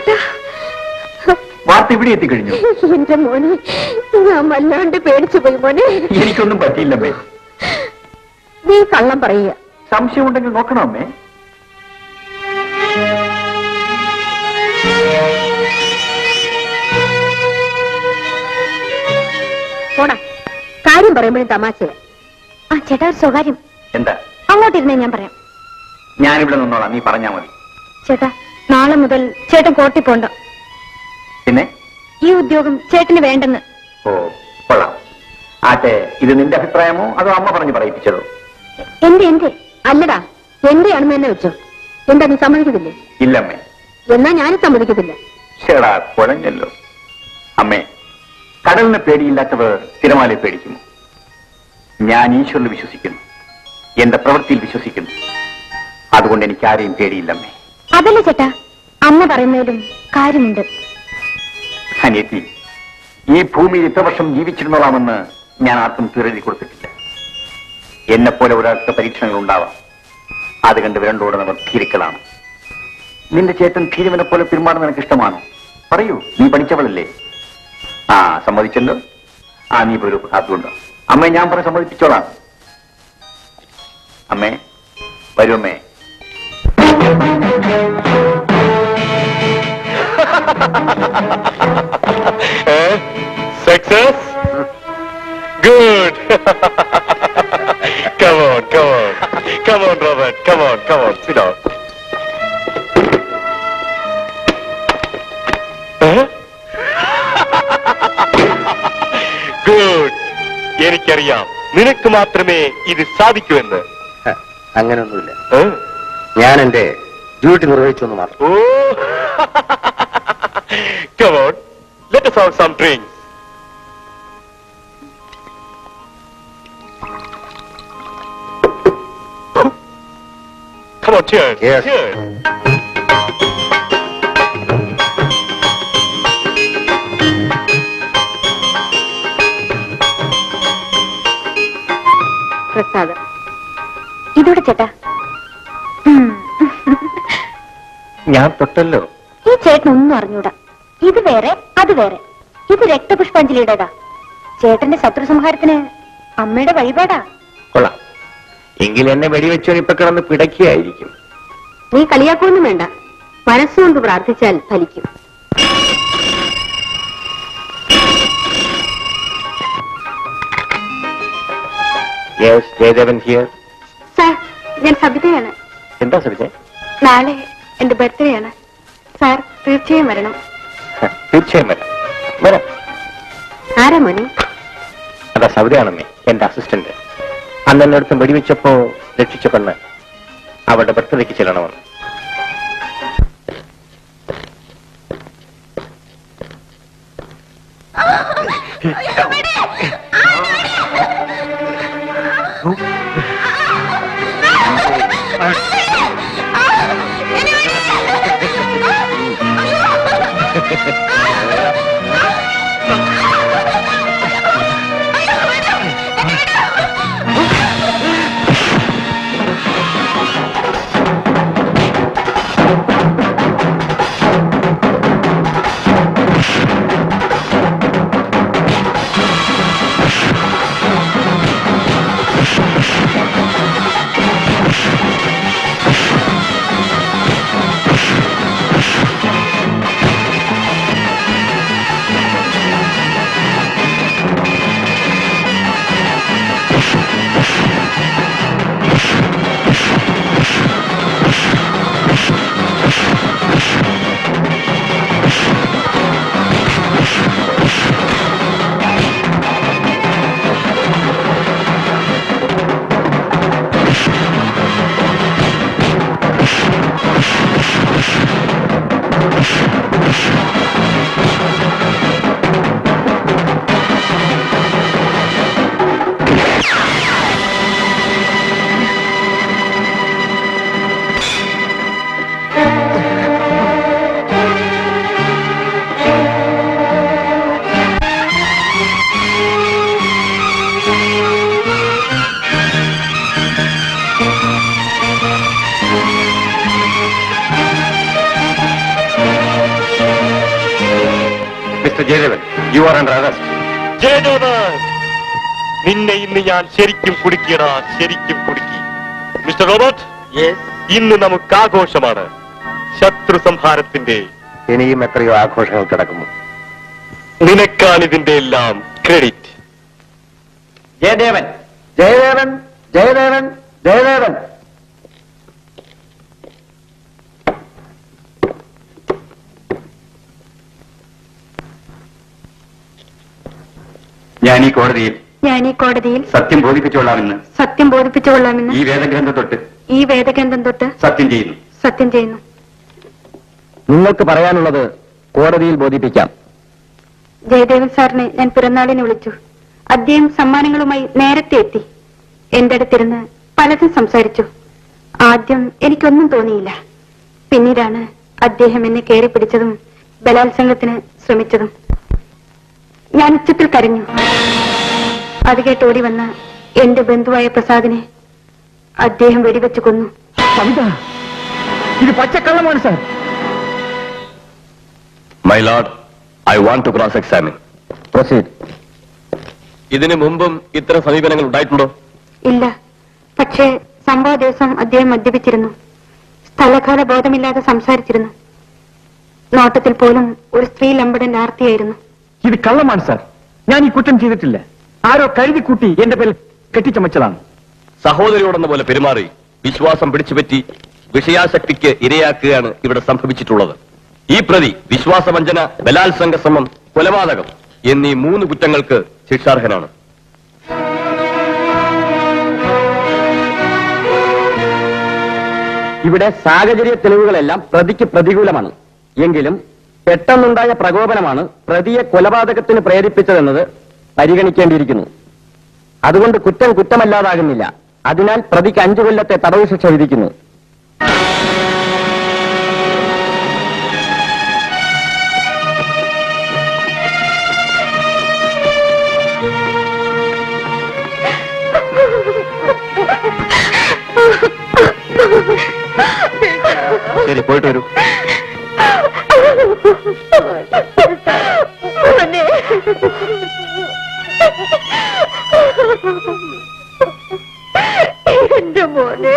ചേട്ടാ, വാർത്ത ഇവിടെ എത്തിക്കഴിഞ്ഞു. എന്റെ മോനെ, ഞാൻ വല്ലാണ്ട് പേടിച്ചു പോയി മോനെ. എനിക്കൊന്നും പറ്റിയില്ലമ്മേ. നീ കള്ളം പറയുക. സംശയമുണ്ടെങ്കിൽ നോക്കണം അമ്മേ. പോടാ, കാര്യം പറയുമ്പോഴും തമാശയാ. ആ ചേട്ടാ, ഒരു സ്വകാര്യം. എന്താ? അങ്ങോട്ടിരുന്നേ ഞാൻ പറയാം. ഞാനിവിടെ നിന്നോളാം, നീ പറഞ്ഞാ മതി. ചേട്ടാ, നാളെ മുതൽ ചേട്ടൻ കോട്ടി പോണ്ട. പിന്നെ ഈ ഉദ്യോഗം ചേട്ടന് വേണ്ടെന്ന്. ഓ, കൊള്ളാം. ആട്ടെ, ഇത് നിന്റെ അഭിപ്രായമോ അതോ അമ്മ പറഞ്ഞു പറയിപ്പിച്ചതോ? എന്റെ അല്ലടാ, എന്റെ അണുമ തന്നെ വെച്ചോ. എന്താ, നീ സമ്മതിക്കത്തില്ലേ? ഇല്ലമ്മേ. എന്നാ ഞാനും സമ്മതിക്കത്തില്ല. ചേടാ, കുഴഞ്ഞല്ലോ. അമ്മേ, കടലിന് പേടിയില്ലാത്തവർ തിരമാലയെ പേടിക്കുമോ? ഞാൻ ഈശ്വരനിൽ വിശ്വസിക്കുന്നു, എന്റെ പ്രവൃത്തിയിൽ വിശ്വസിക്കുന്നു. അതുകൊണ്ട് എനിക്ക് ആരെയും പേടിയില്ലമ്മേ. അതല്ല ചേട്ടാ, അമ്മ പറയുന്നതിലും കാര്യമുണ്ട്. അനിയത്തി, ഈ ഭൂമിയിൽ ഇത്ര വർഷം ജീവിച്ചിരുന്നോളാമെന്ന് ഞാൻ ആർക്കും തീരെഴുതി കൊടുത്തിട്ടില്ല. എന്നെപ്പോലെ ഒരാൾക്ക് പരീക്ഷണങ്ങൾ ഉണ്ടാവാം. അത് കണ്ട് വിരണ്ടോടുന്നവർ ധീരുക്കളാണ്. നിന്റെ ചേട്ടൻ ധീരവനെ പോലെ പെരുമാറുന്ന നിനക്ക് ഇഷ്ടമാണോ? പറയൂ, നീ പഠിച്ചവളല്ലേ? ആ, സമ്മതിച്ചല്ലോ. ആ, നീ ഒരു കാത്തുണ്ടോ? അമ്മേ, ഞാൻ പറഞ്ഞ് സമ്മതിപ്പിച്ചോളാം. അമ്മേ, വരൂ അമ്മേ. Success? Good. Come on, come on. Come on, Robert. Come on, come on. Sit down. Good. എനിക്കറിയാം, നിനക്ക് മാത്രമേ ഇത് സാധിക്കൂ എന്ന്. അങ്ങനെയൊന്നുമില്ല, ഞാൻ എന്റെ ഡ്യൂട്ടി നിർവഹിച്ചു എന്ന് മാത്രം. ഓ, come on. Let us have some drinks. Come on, cheers. Yes. Cheers. പ്രസാദം ഇതോടെ ചേട്ടാ. ഞാൻ തൊട്ടല്ലോ. ഈ ചേട്ടനൊന്നും അറിഞ്ഞൂടാ. ഇത് വേറെ, അത് വേറെ. ഇത് രക്തപുഷ്പാഞ്ജലിയുടേതാ. ചേട്ടന്റെ ശത്രുസംഹാരത്തിന് അമ്മയുടെ വഴിപാടാ. കൊള്ളാം. എങ്കിൽ എന്നെ വെടിവെച്ചോ ഇപ്പൊ കിടന്ന് പിടയ്ക്കായിരിക്കും. നീ കളിയാക്കൊന്നും വേണ്ട. മനസ്സുകൊണ്ട് പ്രാർത്ഥിച്ചാൽ ഫലിക്കും. Yes, Jayadevan here. സാർ, ഞാൻ സബിതയാണ്. എന്താ സബിത? നാളെ എന്റെ ബർത്ത്ഡേ ആണ്. സാർ തീർച്ചയായും വരണം. തീർച്ചയായും വരാം. വരാം. ആരാ മോനെ? അതാ സബിതയാണെന്നേ, എന്റെ അസിസ്റ്റന്റ്. അന്ന് എന്നെ അടുത്ത് വെടിവെച്ചപ്പോ രക്ഷിച്ച പെണ്ണ്. അവളുടെ ബർത്ത്ഡേക്ക് ചെല്ലണമെന്ന്. Jayadevan, you are under arrest. Jayadevan, നിന്നെ ഇന്ന് ഞാൻ ശരിക്കും കുടുക്കിയടാ, ശരിക്കും കുടുക്കി. മിസ്റ്റർ റോബർട്ട്, ഇന്ന് നമുക്ക് ആഘോഷമാണ്, ശത്രു സംഹാരത്തിന്റെ. ഇനിയും എത്രയോ ആഘോഷങ്ങൾ കിടക്കുന്നു. നിനക്കാണ് ഇതിന്റെ എല്ലാം ക്രെഡിറ്റ്. ജയദേവൻ, ജയദേവൻ, ജയദേവൻ, ജയദേവൻ. ഞാൻ ഈ കോടതിയിൽ സത്യം ബോധിപ്പിച്ചുകൊള്ളാമെന്ന് ഈ വേദഗ്രന്ഥം തൊട്ട് സത്യം ചെയ്യുന്നു. നിങ്ങൾക്ക് പറയാനുള്ളത് കോടതിയിൽ ബോധിപ്പിക്കാം. ജയദേവൻ സാറിനെ ഞാൻ പിറന്നാളിന് വിളിച്ചു. അദ്ദേഹം സമ്മാനങ്ങളുമായി നേരത്തെ എത്തി. എന്റെ അടുത്തിരുന്ന് പലതും സംസാരിച്ചു. ആദ്യം എനിക്കൊന്നും തോന്നിയില്ല. പിന്നീടാണ് അദ്ദേഹം എന്നെ കയറി പിടിച്ചതും ബലാത്സംഗത്തിന് ശ്രമിച്ചതും. ഞാൻ ഉച്ചത്തിൽ കരഞ്ഞു. അത് കേട്ട് ഓടി വന്ന എന്റെ ബന്ധുവായ പ്രസാദിനെ അദ്ദേഹം വെടിവെച്ച് കൊന്നു. ഇത് പച്ചക്കള്ളമാണ് sir. My lord, I want to cross examine. Proceed. ഇതിനു മുമ്പും ഇത്തരം സമീപനങ്ങൾ ഉണ്ടായിട്ടുണ്ടോ? ഇല്ല. പക്ഷേ സംഭവ ദിവസം അദ്ദേഹം മദ്യപിച്ചിരുന്നു. സ്ഥലകാല ബോധമില്ലാതെ സംസാരിച്ചിരുന്നു. നോട്ടത്തിൽ പോലും ഒരു സ്ത്രീ ലംബടൻ ആർത്തിയായിരുന്നു. ഇത് കള്ളമാണ് സാർ. ഞാൻ ഈ കുറ്റം ചെയ്തിട്ടില്ല. ആരോ കരുതി കൂട്ടി എന്റെ പേരിൽ കെട്ടിച്ചമച്ചതാണ്. സഹോദരിയോടെന്ന പോലെ പെരുമാറി വിശ്വാസം പിടിച്ചുപറ്റി വിഷയാസക്തിക്ക് ഇരയാക്കുകയാണ് ഇവിടെ സംഭവിച്ചിട്ടുള്ളത്. ഈ പ്രതി വിശ്വാസവഞ്ചന, ബലാത്സംഗ ശ്രമം, കൊലപാതകം എന്നീ 3 കുറ്റങ്ങൾക്ക് ശിക്ഷാർഹനാണ്. ഇവിടെ സാഹചര്യ തെളിവുകളെല്ലാം പ്രതിക്ക് പ്രതികൂലമാണ്. എങ്കിലും പെട്ടെന്നുണ്ടായ പ്രകോപനമാണ് പ്രതിയെ കൊലപാതകത്തിന് പ്രേരിപ്പിച്ചതെന്നത് പരിഗണിക്കേണ്ടിയിരിക്കുന്നു. അതുകൊണ്ട് കുറ്റം കുറ്റമല്ലാതാകുന്നില്ല. അതിനാൽ പ്രതിക്ക് 5 കൊല്ലത്തെ തടവ് ശിക്ഷ വിധിക്കുന്നു. ശരി, പോയിട്ട് വരൂ. എന്റെ മോനെ,